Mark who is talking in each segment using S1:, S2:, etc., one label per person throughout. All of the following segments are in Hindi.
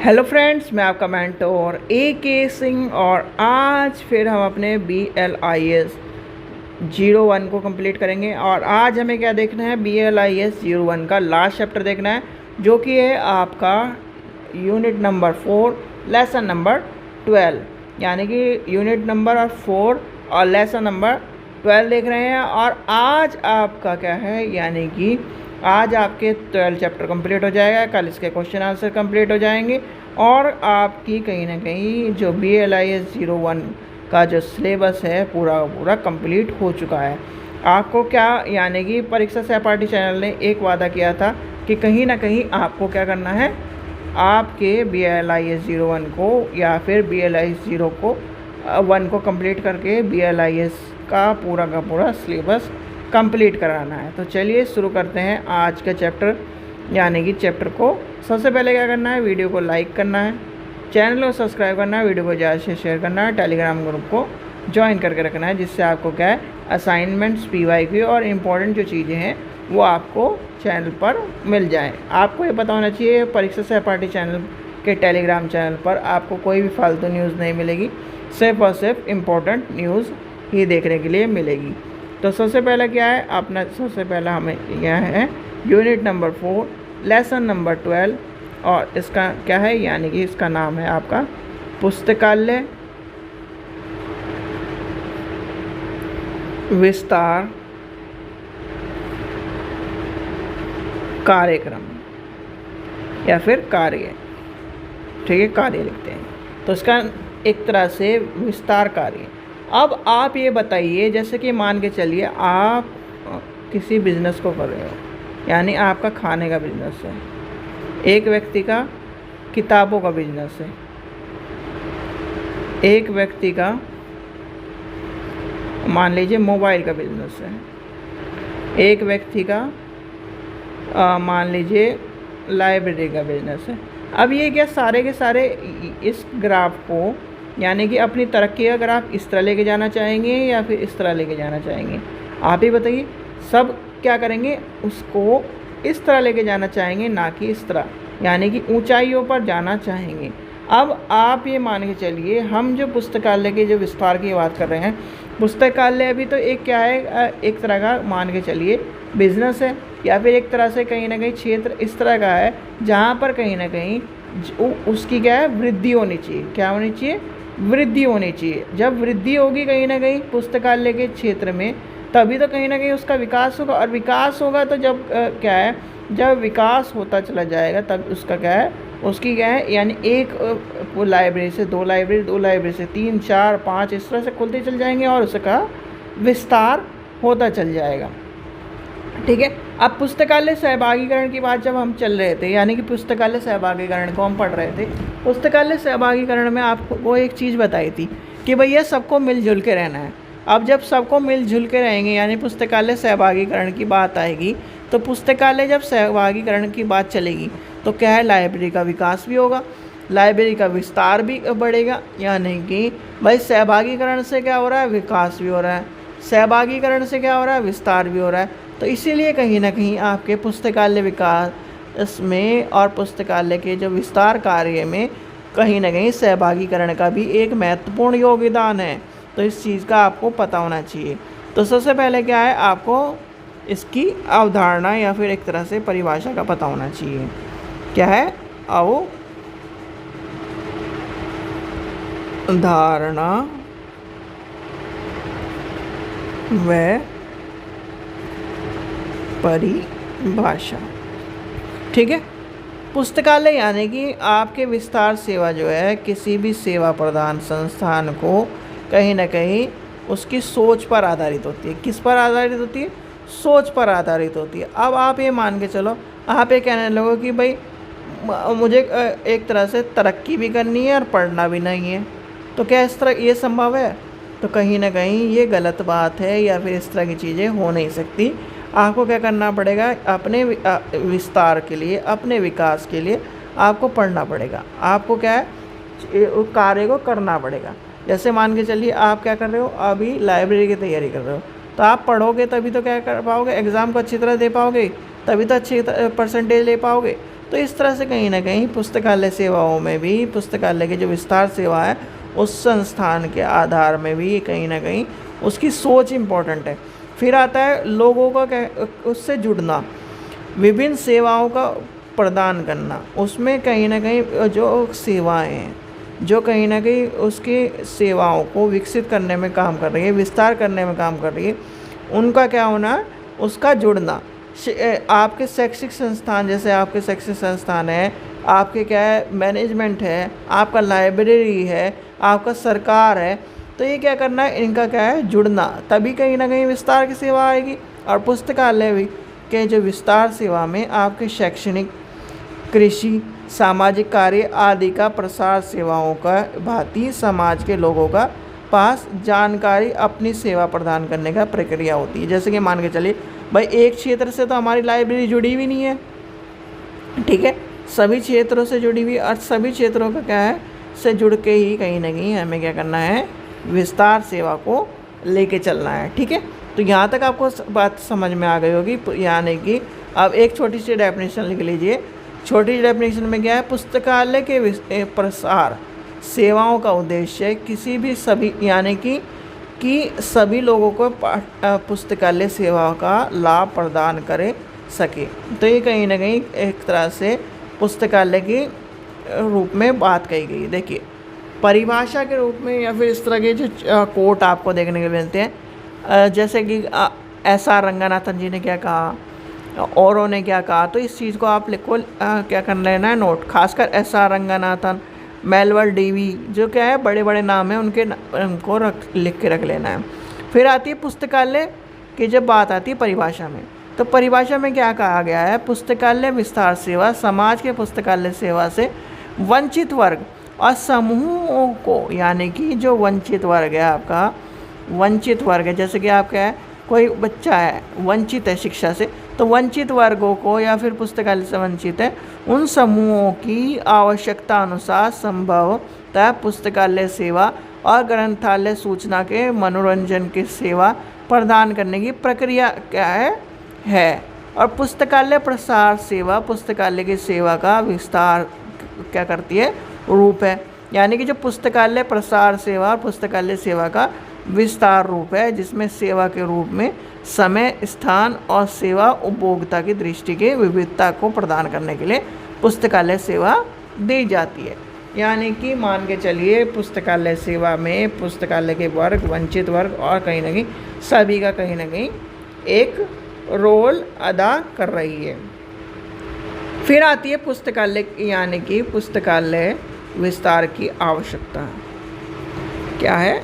S1: हेलो फ्रेंड्स, मैं आपका मेंटोर A.K. सिंह और आज फिर हम अपने BLIS 01 को कंप्लीट करेंगे। और आज हमें क्या देखना है, BLIS 01 का लास्ट चैप्टर देखना है, जो कि है आपका यूनिट नंबर 4 लेसन नंबर 12, यानी कि यूनिट नंबर 4 और लेसन नंबर 12 देख रहे हैं। और आज आपका क्या है, यानी कि आज आपके 12 चैप्टर कंप्लीट हो जाएगा, कल इसके क्वेश्चन आंसर कंप्लीट हो जाएंगे और आपकी कहीं ना कहीं जो BLIS 01 का जो सिलेबस है पूरा कंप्लीट हो चुका है। आपको क्या, यानी कि परीक्षा सहपाठी चैनल ने एक वादा किया था कि कहीं ना कहीं आपको क्या करना है, आपके BLIS 01 को या फिर BLIS 01 को कंप्लीट करके BLIS का पूरा सिलेबस कंप्लीट कराना है। तो चलिए शुरू करते हैं आज का चैप्टर, यानी कि चैप्टर को। सबसे पहले क्या करना है, वीडियो को लाइक करना है, चैनल को सब्सक्राइब करना है, वीडियो को ज़्यादा से शेयर करना है, टेलीग्राम ग्रुप को ज्वाइन करके रखना है, जिससे आपको क्या है असाइनमेंट्स, PYQ और इम्पोर्टेंट जो चीज़ें हैं वो आपको चैनल पर मिल जाएँ। आपको ये पता होना चाहिए परीक्षा सहपाठी चैनल के टेलीग्राम चैनल पर आपको कोई भी फालतू न्यूज़ नहीं मिलेगी, सिर्फ और सिर्फ इम्पोर्टेंट न्यूज़ ही देखने के लिए मिलेगी। तो सबसे पहला क्या है अपना, सबसे पहला हमें यह है यूनिट नंबर 4 लेसन नंबर 12 और इसका क्या है, यानी कि इसका नाम है आपका पुस्तकालय विस्तार कार्यक्रम या फिर कार्य। ठीक है, कार्य लिखते हैं तो इसका एक तरह से विस्तार कार्य। अब आप ये बताइए, जैसे कि मान के चलिए आप किसी बिज़नेस को कर रहे हो, यानी आपका खाने का बिज़नेस है, एक व्यक्ति का किताबों का बिज़नेस है, एक व्यक्ति का मान लीजिए मोबाइल का बिज़नेस है, एक व्यक्ति का मान लीजिए लाइब्रेरी का बिज़नेस है। अब ये क्या सारे के सारे इस ग्राफ को, यानी कि अपनी तरक्की का ग्राफ इस तरह लेके जाना चाहेंगे या फिर इस तरह लेके जाना चाहेंगे, आप ही बताइए। सब क्या करेंगे, उसको इस तरह लेके जाना चाहेंगे, ना कि इस तरह, यानी कि ऊंचाइयों पर जाना चाहेंगे। अब आप ये मान के चलिए, हम जो पुस्तकालय के जो विस्तार की बात कर रहे हैं, पुस्तकालय अभी तो एक क्या है, एक तरह का मान के चलिए बिजनेस है, या फिर एक तरह से कहीं ना कहीं क्षेत्र इस तरह का है जहाँ पर कहीं ना कहीं उसकी क्या है वृद्धि होनी चाहिए। क्या होनी चाहिए, वृद्धि होनी चाहिए। जब वृद्धि होगी कहीं ना कहीं पुस्तकालय के क्षेत्र में, तभी तो कहीं ना कहीं उसका विकास होगा। और विकास होगा तो जब क्या है, जब विकास होता चला जाएगा तब उसका क्या है, उसकी क्या है, यानी एक लाइब्रेरी से 2 लाइब्रेरी, 2 लाइब्रेरी से 3, 4, 5 इस तरह से खुलते चल जाएंगे और उसका विस्तार होता चल जाएगा। ठीक है। अब पुस्तकालय सहभागीकरण की बात जब हम चल रहे थे, यानी कि पुस्तकालय सहभागीकरण को हम पढ़ रहे थे, पुस्तकालय सहभागीकरण में आपको वो एक चीज़ बताई थी कि भैया सबको मिलजुल के रहना है। अब जब सबको मिलजुल के रहेंगे, यानी पुस्तकालय सहभागीकरण की बात आएगी, तो पुस्तकालय जब सहभागीकरण की बात चलेगी तो क्या है, लाइब्रेरी का विकास भी होगा, लाइब्रेरी का विस्तार भी बढ़ेगा। यानी कि भाई सहभागीकरण से क्या हो रहा है, विकास भी हो रहा है, सहभागीकरण से क्या हो रहा है, विस्तार भी हो रहा है। तो इसीलिए कहीं ना कहीं आपके पुस्तकालय विकास में और पुस्तकालय के जो विस्तार कार्य में कहीं ना कहीं सहभागीकरण का भी एक महत्वपूर्ण योगदान है। तो इस चीज़ का आपको पता होना चाहिए। तो सबसे पहले क्या है, आपको इसकी अवधारणा या फिर एक तरह से परिभाषा का पता होना चाहिए। क्या है, अवधारणा व परिभाषा। ठीक है। पुस्तकालय यानी कि आपके विस्तार सेवा जो है, किसी भी सेवा प्रदान संस्थान को कहीं ना कहीं उसकी सोच पर आधारित होती है। किस पर आधारित होती है, सोच पर आधारित होती है। अब आप ये मान के चलो, आप ये कहने लगो कि भाई मुझे एक तरह से तरक्की भी करनी है और पढ़ना भी नहीं है, तो क्या इस तरह ये संभव है? तो कहीं ना कहीं ये गलत बात है, या फिर इस तरह की चीज़ें हो नहीं सकती। आपको क्या करना पड़ेगा, अपने विस्तार के लिए, अपने विकास के लिए आपको पढ़ना पड़ेगा। आपको क्या है, कार्य को करना पड़ेगा। जैसे मान के चलिए आप क्या कर रहे हो, अभी लाइब्रेरी की तैयारी कर रहे हो, तो आप पढ़ोगे तभी तो क्या कर पाओगे, एग्ज़ाम को अच्छी तरह दे पाओगे, तभी तो अच्छी परसेंटेज ले पाओगे। तो इस तरह से कहीं ना कहीं पुस्तकालय सेवाओं में भी पुस्तकालय की जो विस्तार सेवा है उस संस्थान के आधार में भी कहीं ना कहीं उसकी सोच इम्पोर्टेंट है। फिर आता है लोगों का उससे जुड़ना, विभिन्न सेवाओं का प्रदान करना। उसमें कहीं ना कहीं जो सेवाएं हैं जो कहीं ना कहीं उसकी सेवाओं को विकसित करने में काम कर रही है, विस्तार करने में काम कर रही है, उनका क्या होना, उसका जुड़ना। आपके शैक्षिक संस्थान, जैसे आपके शैक्षिक संस्थान है, आपके क्या है मैनेजमेंट है, आपका लाइब्रेरी है, आपका सरकार है, तो ये क्या करना है, इनका क्या है जुड़ना, तभी कहीं ना कहीं विस्तार की सेवा आएगी। और पुस्तकालय भी के जो विस्तार सेवा में आपके शैक्षणिक, कृषि, सामाजिक कार्य आदि का प्रसार सेवाओं का भांति समाज के लोगों का पास जानकारी अपनी सेवा प्रदान करने का प्रक्रिया होती है। जैसे कि मान के चलिए भाई एक क्षेत्र से तो हमारी लाइब्रेरी जुड़ी हुई नहीं है, ठीक है, सभी क्षेत्रों से जुड़ी हुई, और सभी क्षेत्रों का क्या है से जुड़ के ही कहीं ना कहीं हमें क्या करना है, विस्तार सेवा को लेके चलना है। ठीक है, तो यहाँ तक आपको बात समझ में आ गई होगी। यानी कि अब एक छोटी सी डेफिनेशन लिख लीजिए। छोटी डेफिनेशन में क्या है, पुस्तकालय के प्रसार सेवाओं का उद्देश्य किसी भी सभी यानी कि सभी लोगों को पुस्तकालय सेवा का लाभ प्रदान करे सके। तो ये कहीं ना कहीं एक तरह से पुस्तकालय के रूप में बात कही गई। देखिए परिभाषा के रूप में या फिर इस तरह के जो कोट आपको देखने को मिलते हैं, जैसे कि S.R. रंगनाथन जी ने क्या कहा, औरों ने क्या कहा, तो इस चीज़ को आप लिखो, क्या कर लेना है नोट। खासकर S.R. रंगनाथन, मेलविल डेवी, जो क्या है बड़े बड़े नाम हैं, उनको लिख के रख लेना है। फिर आती है पुस्तकालय की जब बात आती है परिभाषा में, तो परिभाषा में क्या कहा गया है, पुस्तकालय विस्तार सेवा समाज के पुस्तकालय सेवा से वंचित वर्ग और समूहों को, यानी कि जो वंचित वर्ग है, आपका वंचित वर्ग है, जैसे कि आपका है कोई बच्चा है वंचित है शिक्षा से, तो वंचित वर्गों को या फिर पुस्तकालय से वंचित है, उन समूहों की आवश्यकता अनुसार संभवतः पुस्तकालय सेवा और ग्रंथालय सूचना के मनोरंजन की सेवा प्रदान करने की प्रक्रिया क्या है। और पुस्तकालय प्रसार सेवा पुस्तकालय की सेवा का विस्तार क्या करती है, रूप है। यानी कि जो पुस्तकालय प्रसार सेवा और पुस्तकालय सेवा का विस्तार रूप है, जिसमें सेवा के रूप में समय, स्थान और सेवा उपभोक्ता की दृष्टि के विविधता को प्रदान करने के लिए पुस्तकालय सेवा दी जाती है। यानी कि मान के चलिए पुस्तकालय सेवा में पुस्तकालय के वर्ग, वंचित वर्ग और कहीं ना कहीं सभी का कहीं ना कहीं एक रोल अदा कर रही है। फिर आती है पुस्तकालय, यानी कि पुस्तकालय विस्तार की आवश्यकता। क्या है,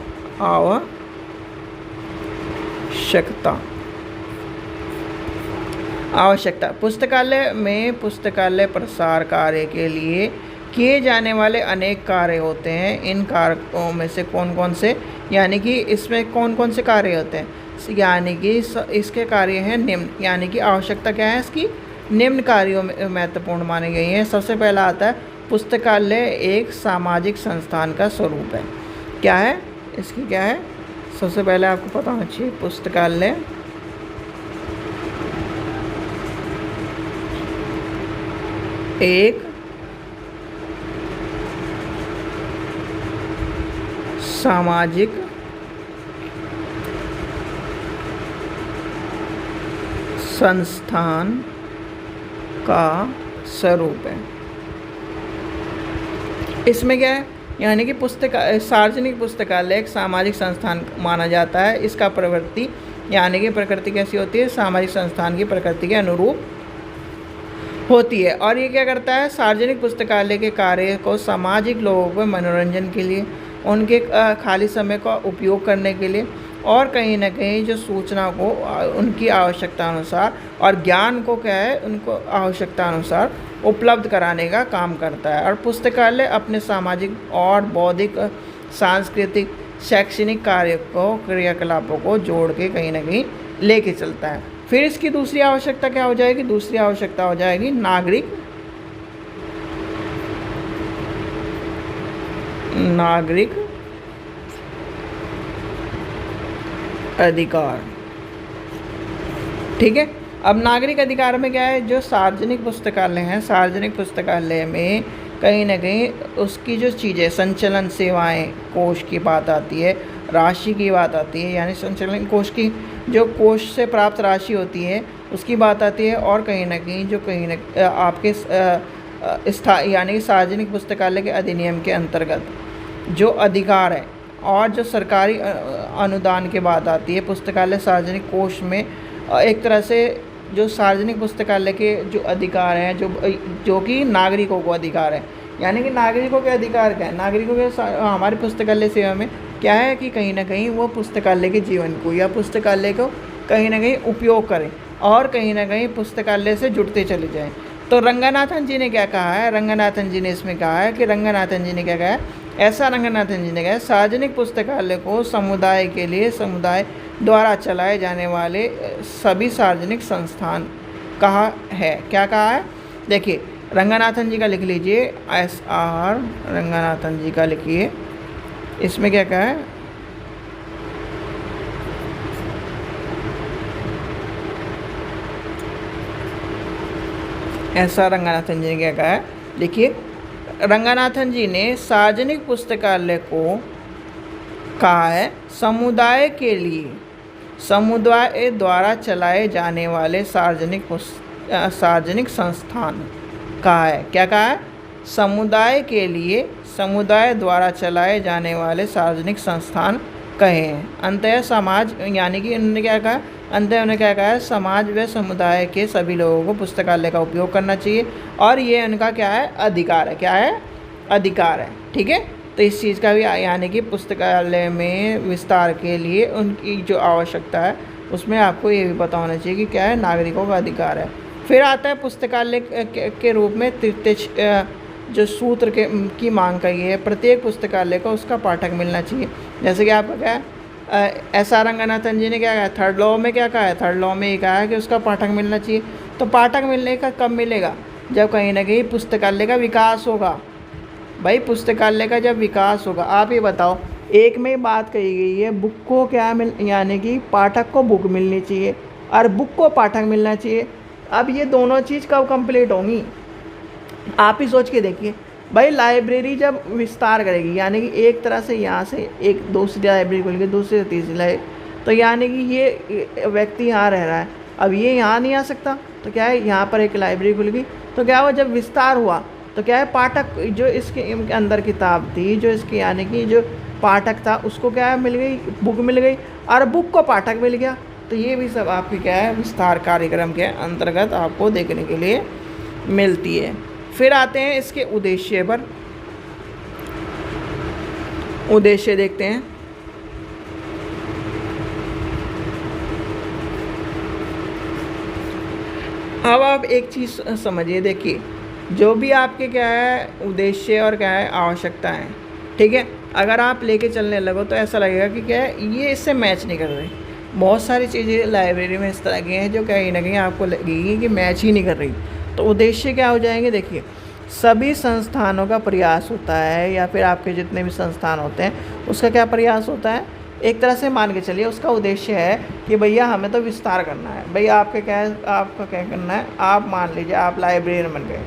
S1: आवश्यकता। पुस्तकालय में पुस्तकालय प्रसार कार्य के लिए किए जाने वाले अनेक कार्य होते हैं। इन कार्यों में से कौन कौन से, यानी कि इसमें कौन कौन से कार्य होते हैं, यानी कि इसके कार्य हैं निम्न। यानी कि आवश्यकता क्या है इसकी, निम्न कार्यों में महत्वपूर्ण मानी गई है। सबसे पहला आता है पुस्तकालय एक सामाजिक संस्थान का स्वरूप है। क्या है इसकी, क्या है, सबसे पहले आपको पता होना चाहिए पुस्तकालय एक सामाजिक संस्थान का स्वरूप है। इसमें क्या है, यानी कि सार्वजनिक पुस्तकालय एक सामाजिक संस्थान माना जाता है। इसका प्रवृत्ति यानी कि प्रकृति कैसी होती है, सामाजिक संस्थान की प्रकृति के अनुरूप होती है। और ये क्या करता है, सार्वजनिक पुस्तकालय के कार्य को सामाजिक लोगों को मनोरंजन के लिए, उनके खाली समय का उपयोग करने के लिए और कहीं ना कहीं जो सूचना को उनकी आवश्यकता अनुसार और ज्ञान को क्या है, उनको आवश्यकता अनुसार उपलब्ध कराने का काम करता है। और पुस्तकालय अपने सामाजिक और बौद्धिक, सांस्कृतिक, शैक्षणिक कार्य को, क्रियाकलापों को जोड़ के कहीं ना कहीं लेके चलता है। फिर इसकी दूसरी आवश्यकता क्या हो जाएगी, दूसरी आवश्यकता हो जाएगी नागरिक अधिकार। ठीक है, अब नागरिक अधिकार में क्या है, जो सार्वजनिक पुस्तकालय हैं, सार्वजनिक पुस्तकालय में कहीं ना कहीं उसकी जो चीज़ें, संचालन सेवाएं, कोष की बात आती है, राशि की बात आती है, यानी संचालन कोष की जो कोष से प्राप्त राशि होती है उसकी बात आती है, और कहीं ना कहीं जो कहीं ना आपके यानी कि सार्वजनिक पुस्तकालय के अधिनियम के अंतर्गत जो अधिकार है, और जो सरकारी अनुदान की बात आती है पुस्तकालय सार्वजनिक कोष में, एक तरह से जो सार्वजनिक पुस्तकालय के जो अधिकार हैं, जो कि नागरिकों को अधिकार है, यानी कि नागरिकों के अधिकार क्या है, नागरिकों के हमारे पुस्तकालय सेवा में क्या है कि कहीं ना कहीं वो पुस्तकालय के जीवन को या पुस्तकालय को कहीं ना कहीं उपयोग करें और कहीं ना कहीं पुस्तकालय से जुड़ते चले जाएं। तो रंगनाथन जी ने क्या कहा है, रंगनाथन जी ने इसमें कहा है कि रंगनाथन जी ने क्या कहा है, ऐसा रंगनाथन जी ने कहा है, सार्वजनिक पुस्तकालय को समुदाय के लिए समुदाय द्वारा चलाए जाने वाले सभी सार्वजनिक संस्थान कहा है। क्या कहा है, देखिए रंगनाथन जी का लिख लीजिए, SR रंगनाथन जी का लिखिए, इसमें क्या कहा है, ऐसा रंगनाथन जी ने क्या कहा है, देखिए रंगनाथन जी ने सार्वजनिक पुस्तकालय को कहा है समुदाय के लिए समुदाय द्वारा चलाए जाने वाले सार्वजनिक संस्थान कहा है। क्या कहा है, समुदाय के लिए समुदाय द्वारा चलाए जाने वाले सार्वजनिक संस्थान कहे हैं। अंततः समाज, यानी कि उन्होंने क्या कहा, अंततः उन्होंने क्या कहा है, समाज व समुदाय के सभी लोगों को पुस्तकालय का उपयोग करना चाहिए, और ये उनका क्या है, अधिकार है। क्या है, अधिकार है। ठीक है, तो इस चीज़ का भी, यानी कि पुस्तकालय में विस्तार के लिए उनकी जो आवश्यकता है उसमें आपको ये भी पता होना चाहिए कि क्या है, नागरिकों का अधिकार है। फिर आता है पुस्तकालय के रूप में तृतीय जो सूत्र की मांग करी है, प्रत्येक पुस्तकालय को उसका पाठक मिलना चाहिए। जैसे कि आपका क्या है, SR रंगनाथन जी ने क्या कहा, थर्ड लॉ में क्या कहा है, थर्ड लॉ में ये कहा है कि उसका पाठक मिलना चाहिए। तो पाठक मिलने का कब मिलेगा, जब कहीं ना कहीं पुस्तकालय का विकास होगा। भाई पुस्तकालय का जब विकास होगा, आप ये बताओ, एक में बात कही गई है बुक को क्या यानी कि पाठक को बुक मिलनी चाहिए और बुक को पाठक मिलना चाहिए। अब ये दोनों चीज़ कब कंप्लीट होंगी, आप ही सोच के देखिए। भाई लाइब्रेरी जब विस्तार करेगी, यानी कि एक तरह से यहाँ से एक दूसरी लाइब्रेरी खुलेगी, दूसरी से तीसरी लाइब्रेरी, तो यानी कि ये व्यक्ति यहाँ रह रहा है, अब ये यहाँ नहीं आ सकता, तो क्या है, यहाँ पर एक लाइब्रेरी खुल गई। तो क्या हुआ, जब विस्तार हुआ तो क्या है, पाठक जो इसके अंदर किताब थी, जो इसकी यानी कि जो पाठक था उसको क्या है, मिल गई, बुक मिल गई, और बुक को पाठक मिल गया। तो ये भी सब आपकी क्या है, विस्तार कार्यक्रम के अंतर्गत आपको देखने के लिए मिलती है। फिर आते हैं इसके उद्देश्य पर, उद्देश्य देखते हैं। अब आप एक चीज़ समझिए, देखिए जो भी आपके क्या है उद्देश्य और क्या है आवश्यकता है, ठीक है, अगर आप लेके चलने लगो तो ऐसा लगेगा कि क्या है, ये इससे मैच नहीं कर रही। बहुत सारी चीज़ें लाइब्रेरी में इस तरह की हैं जो कहीं ना कहीं आपको लगेगी कि मैच ही नहीं कर रही। तो उद्देश्य क्या हो जाएंगे, देखिए सभी संस्थानों का प्रयास होता है, या फिर आपके जितने भी संस्थान होते हैं उसका क्या प्रयास होता है, एक तरह से मान के चलिए उसका उद्देश्य है कि भैया हमें तो विस्तार करना है। भैया आपके क्या है, आपका क्या करना है, आप मान लीजिए आप लाइब्रेरियन बन गए,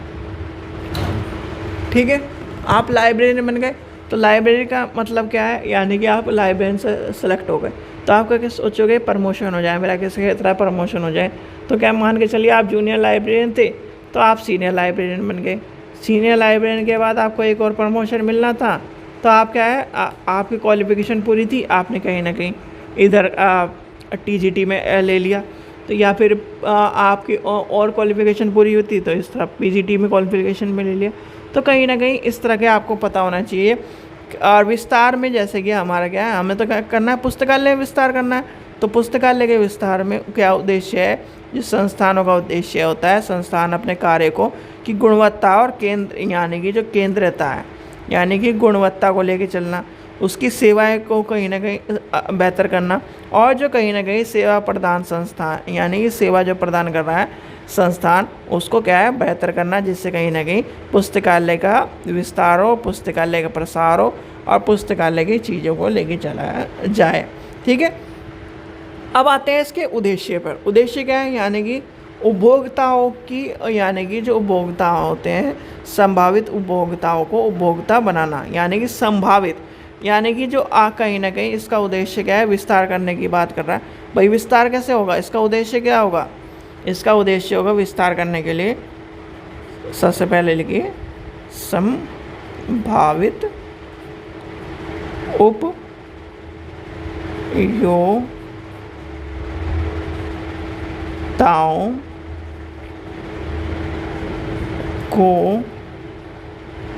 S1: ठीक है, आप लाइब्रेरियन बन गए, तो लाइब्रेरी का मतलब क्या है, यानी कि आप लाइब्रेरियन से सेलेक्ट हो गए, तो आपका क्या सोचोगे, प्रमोशन हो जाए, मेरा किसी तरह प्रमोशन हो जाए। तो क्या मान के चलिए आप जूनियर लाइब्रेरियन थे तो आप सीनियर लाइब्रेरियन बन गए। सीनियर लाइब्रेरियन के बाद आपको एक और प्रमोशन मिलना था, तो आप क्या है, आपकी क्वालिफ़िकेशन पूरी थी, आपने कहीं ना कहीं इधर TGT में ले लिया, तो या फिर आपकी और क्वालिफ़िकेशन पूरी होती तो इस तरह PGT में क्वालिफ़िकेशन में ले लिया। तो कहीं ना कहीं इस तरह के आपको पता होना चाहिए। और विस्तार में जैसे कि हमारा क्या है, हमें तो क्या करना है, पुस्तकालय विस्तार करना है। तो पुस्तकालय के विस्तार में क्या उद्देश्य है, जिस संस्थानों का उद्देश्य होता है, संस्थान अपने कार्य को की गुणवत्ता और केंद्र, यानी कि जो केंद्रीयता है, यानी कि गुणवत्ता को लेके चलना, उसकी सेवाएं को कहीं ना कहीं बेहतर करना, और जो कहीं ना कहीं सेवा प्रदान संस्थान, यानी कि सेवा जो प्रदान कर रहा है संस्थान, उसको क्या है, बेहतर करना, जिससे कहीं ना कहीं पुस्तकालय का विस्तार हो, पुस्तकालय का प्रसार हो, और पुस्तकालय की चीज़ों को लेके चलाया जाए। ठीक है, अब आते हैं इसके उद्देश्य पर। उद्देश्य क्या है, यानी कि उपभोक्ताओं की, यानी कि जो उपभोक्ता होते हैं, संभावित उपभोक्ताओं को उपभोक्ता बनाना, यानी कि संभावित, यानी कि जो कहीं ना कहीं इसका उद्देश्य क्या है, विस्तार करने की बात कर रहा है। भाई विस्तार कैसे होगा, इसका उद्देश्य क्या होगा, इसका उद्देश्य होगा विस्तार करने के लिए सबसे पहले लिखिए संभावित उपयोक्ताओं को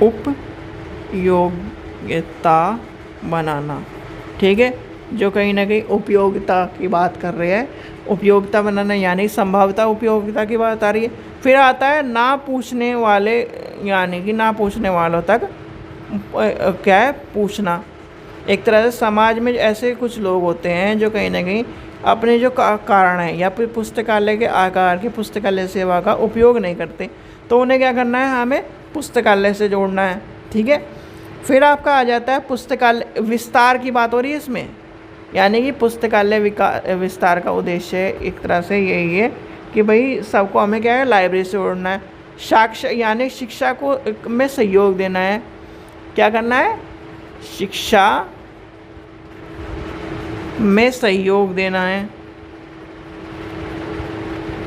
S1: उपयोगिता बनाना। ठीक है, जो कहीं ना कहीं उपयोगिता की बात कर रहे हैं, उपयोगिता बनाना यानी संभावित उपयोगिता की बात आ रही है। फिर आता है ना पूछने वाले, यानी कि ना पूछने वालों तक क्या है, पूछना। एक तरह से समाज में ऐसे कुछ लोग होते हैं जो कहीं ना कहीं अपने जो कारण है या फिर पुस्तकालय के आकार के पुस्तकालय सेवा का उपयोग नहीं करते, तो उन्हें क्या करना है, हमें पुस्तकालय से जोड़ना है। ठीक है, फिर आपका आ जाता है पुस्तकालय विस्तार की बात हो रही है इसमें, यानी कि पुस्तकालय विस्तार का उद्देश्य एक तरह से यही है कि भाई सबको हमें क्या है, लाइब्रेरी से जोड़ना है। साक्षर यानी शिक्षा को में सहयोग देना है। क्या करना है, शिक्षा में सहयोग देना है।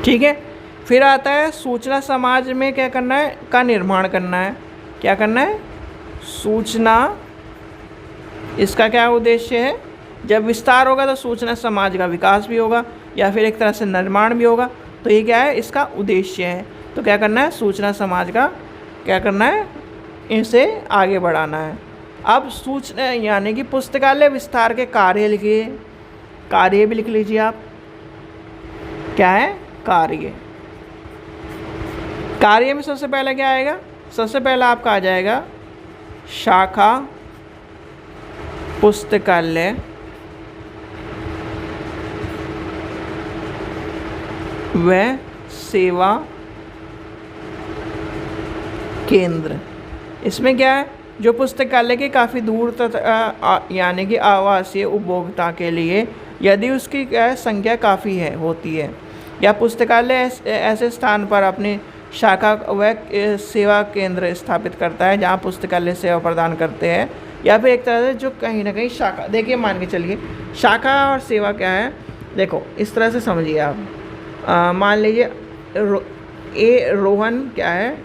S1: ठीक है, फिर आता है सूचना समाज में क्या करना है, का निर्माण करना है। क्या करना है, सूचना, इसका क्या उद्देश्य है, जब विस्तार होगा तो सूचना समाज का विकास भी होगा या फिर एक तरह से निर्माण भी होगा, तो ये क्या है, इसका उद्देश्य है। तो क्या करना है, सूचना समाज का क्या करना है, इसे आगे बढ़ाना है। अब सूचना यानी कि पुस्तकालय विस्तार के कार्य लिखिए, कार्य भी लिख लीजिए आप। क्या है, कार्य। कार्य में सबसे पहले क्या आएगा, सबसे पहला आपका आ जाएगा शाखा पुस्तकालय व सेवा केंद्र। इसमें क्या है, जो पुस्तकालय के काफ़ी दूर तक यानी कि आवासीय उपभोक्ता के लिए यदि उसकी संख्या काफ़ी है होती है, या पुस्तकालय ऐसे स्थान पर अपनी शाखा व सेवा केंद्र स्थापित करता है जहां पुस्तकालय सेवा प्रदान करते हैं, या फिर एक तरह से जो कहीं ना कहीं शाखा, देखिए मान के चलिए शाखा और सेवा क्या है, देखो इस तरह से समझिए आप। मान लीजिए रोहन क्या है,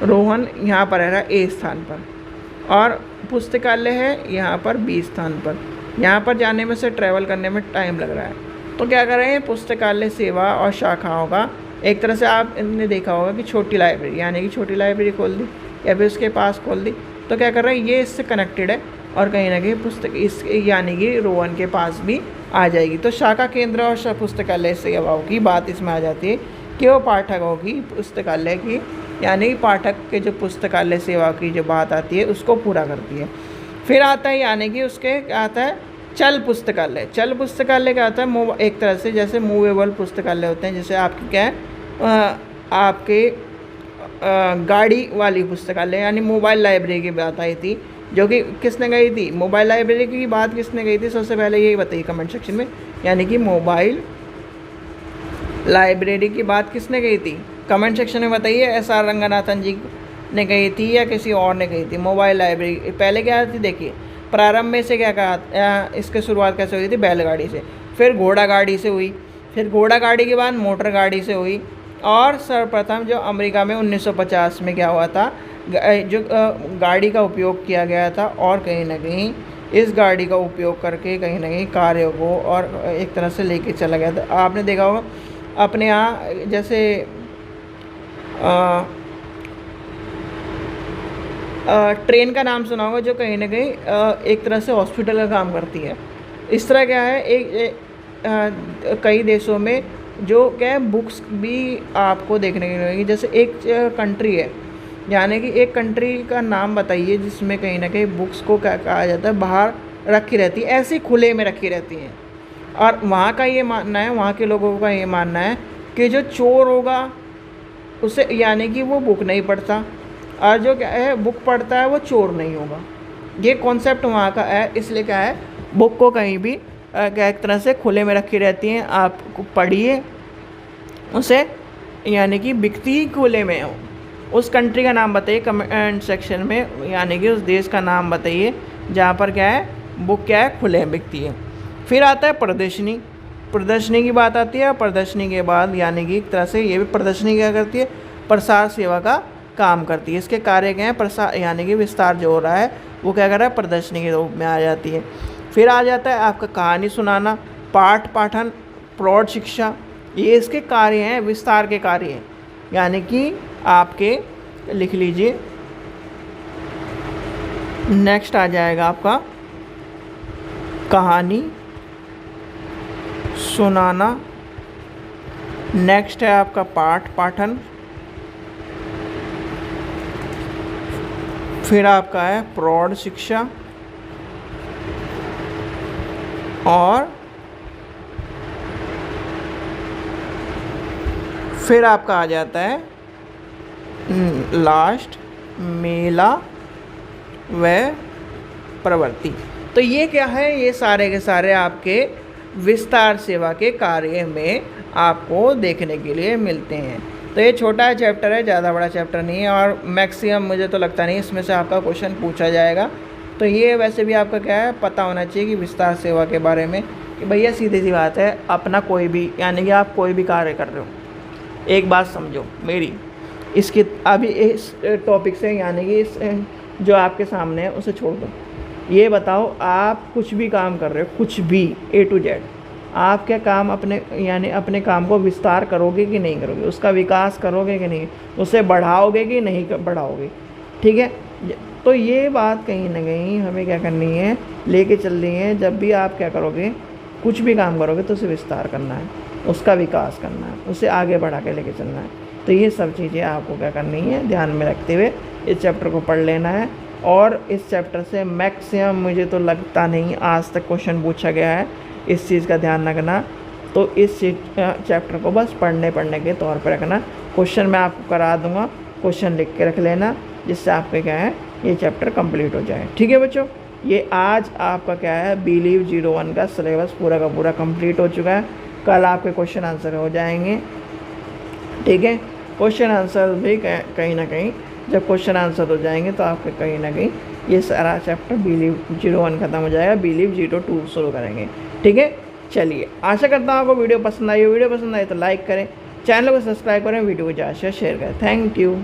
S1: रोहन यहाँ पर है ए स्थान पर, और पुस्तकालय है यहाँ पर बी स्थान पर। यहाँ पर जाने में से ट्रैवल करने में टाइम लग रहा है, तो क्या कर रहे हैं, पुस्तकालय सेवा और शाखाओं का एक तरह से आपने देखा होगा कि छोटी लाइब्रेरी, यानी कि छोटी लाइब्रेरी खोल दी या फिर उसके पास खोल दी, तो क्या कर रहे हैं, ये इससे कनेक्टेड है और कहीं ना कहीं पुस्तक इस यानी कि रोहन के पास भी आ जाएगी। तो शाखा केंद्र और पुस्तकालय सेवाओं की बात इसमें आ जाती है कि वो पाठकों की पुस्तकालय की, यानी पाठक के जो पुस्तकालय सेवा की जो बात आती है उसको पूरा करती है। फिर आता है यानी कि उसके क्या आता है, चल पुस्तकालय। चल पुस्तकालय क्या होता है, एक तरह से जैसे मूवेबल पुस्तकालय होते हैं, जैसे आपकी क्या है, आपके गाड़ी वाली पुस्तकालय, यानी मोबाइल लाइब्रेरी की बात आई थी, जो कि किसने गई थी, मोबाइल लाइब्रेरी की बात किसने गई थी, सबसे पहले यही बताइए कमेंट सेक्शन में। यानी कि मोबाइल लाइब्रेरी की बात किसने गई थी, कमेंट सेक्शन में बताइए। SR रंगनाथन जी ने कही थी या किसी और ने कही थी। मोबाइल लाइब्रेरी पहले क्या थी, देखिए प्रारंभ में से क्या कहा, इसकी शुरुआत कैसे हुई थी, बैलगाड़ी से, फिर घोड़ा गाड़ी से हुई, फिर घोड़ा गाड़ी के बाद मोटर गाड़ी से हुई, और सर्वप्रथम जो अमेरिका में 1950 में क्या हुआ था, जो गाड़ी का उपयोग किया गया था, और कहीं ना कहीं इस गाड़ी का उपयोग करके कहीं ना कहीं कार्यों को और एक तरह से लेके चला गया था। आपने देखा होगा अपने यहाँ जैसे ट्रेन का नाम सुना होगा, जो कहीं ना कहीं एक तरह से हॉस्पिटल का काम करती है। इस तरह क्या है, कई देशों में जो क्या है, बुक्स भी आपको देखने को मिलेगी। जैसे एक कंट्री है, यानी कि एक कंट्री का नाम बताइए जिसमें कहीं ना कहीं बुक्स को क्या कहा जाता है, बाहर रखी रहती है, ऐसे खुले में रखी रहती हैं। और वहाँ का ये मानना है, वहाँ के लोगों का ये मानना है कि जो चोर होगा उसे, यानी कि वो बुक नहीं पढ़ता, और जो क्या है बुक पढ़ता है वो चोर नहीं होगा। ये कॉन्सेप्ट वहाँ का है, इसलिए क्या है, बुक को कहीं भी क्या एक तरह से खुले में रखी रहती हैं, आप पढ़िए उसे यानी कि बिकती खुले में हो। उस कंट्री का नाम बताइए कमेंट सेक्शन में, यानी कि उस देश का नाम बताइए जहाँ पर क्या है, बुक क्या है, खुले में बिकती है। फिर आता है प्रदर्शनी। प्रदर्शनी की बात आती है। प्रदर्शनी के बाद यानी कि एक तरह से ये भी प्रदर्शनी क्या करती है, प्रसार सेवा का काम करती है। इसके कार्य क्या है, प्रसार यानी कि विस्तार जो हो रहा है वो क्या कर रहा है, प्रदर्शनी के रूप में आ जाती है। फिर आ जाता है आपका कहानी सुनाना, पाठ पाठन, प्रौढ़ शिक्षा, ये इसके कार्य हैं, विस्तार के कार्य हैं। यानी कि आपके लिख लीजिए, नेक्स्ट आ जाएगा आपका कहानी सुनाना, नेक्स्ट है आपका पाठ पाठन, फिर आपका है प्रौढ़ शिक्षा, और फिर आपका आ जाता है लास्ट मेला व प्रवृत्ति। तो ये क्या है, ये सारे के सारे आपके विस्तार सेवा के कार्य में आपको देखने के लिए मिलते हैं। तो ये छोटा चैप्टर है, ज़्यादा बड़ा चैप्टर नहीं है, और मैक्सिमम मुझे तो लगता नहीं इसमें से आपका क्वेश्चन पूछा जाएगा। तो ये वैसे भी आपका क्या है, पता होना चाहिए कि विस्तार सेवा के बारे में, कि भैया सीधी सी बात है, अपना कोई भी यानी कि आप कोई भी कार्य कर रहे हो, एक बात समझो मेरी, इसकी अभी इस टॉपिक से यानी कि इस जो आपके सामने है उसे छोड़ दो। ये बताओ आप कुछ भी काम कर रहे हो, कुछ भी A to Z, आप क्या काम अपने यानी अपने काम को विस्तार करोगे कि नहीं करोगे, उसका विकास करोगे कि नहीं, उसे बढ़ाओगे कि नहीं बढ़ाओगे, ठीक है। तो ये बात कहीं ना कहीं हमें क्या करनी है, लेके चलनी है। जब भी आप क्या करोगे, कुछ भी काम करोगे तो उसे विस्तार करना है, उसका विकास करना है, उसे आगे बढ़ा के लेके चलना है। तो ये सब चीज़ें आपको क्या करनी है, ध्यान में रखते हुए इस चैप्टर को पढ़ लेना है। और इस चैप्टर से मैक्सिमम मुझे तो लगता नहीं आज तक क्वेश्चन पूछा गया है, इस चीज़ का ध्यान रखना। तो इस चैप्टर को बस पढ़ने के तौर पर रखना। क्वेश्चन मैं आपको करा दूँगा, क्वेश्चन लिख के रख लेना, जिससे आपके क्या है, ये चैप्टर कंप्लीट हो जाए। ठीक है बच्चों, ये आज आपका क्या है, बिलीव 01 का सिलेबस पूरा का पूरा कंप्लीट हो चुका है। कल आपके क्वेश्चन आंसर हो जाएंगे, ठीक है। क्वेश्चन आंसर भी कहीं ना कहीं जब क्वेश्चन आंसर हो जाएंगे तो आपके कहीं ना कहीं ये सारा चैप्टर बिलीव 01 ख़त्म हो जाएगा, बिलीव 02 शुरू करेंगे, ठीक है। चलिए, आशा करता हूँ आपको वीडियो पसंद आई हो। वीडियो पसंद आए तो लाइक करें, चैनल को सब्सक्राइब करें, वीडियो को ज़्यादा से शेयर करें। Thank you.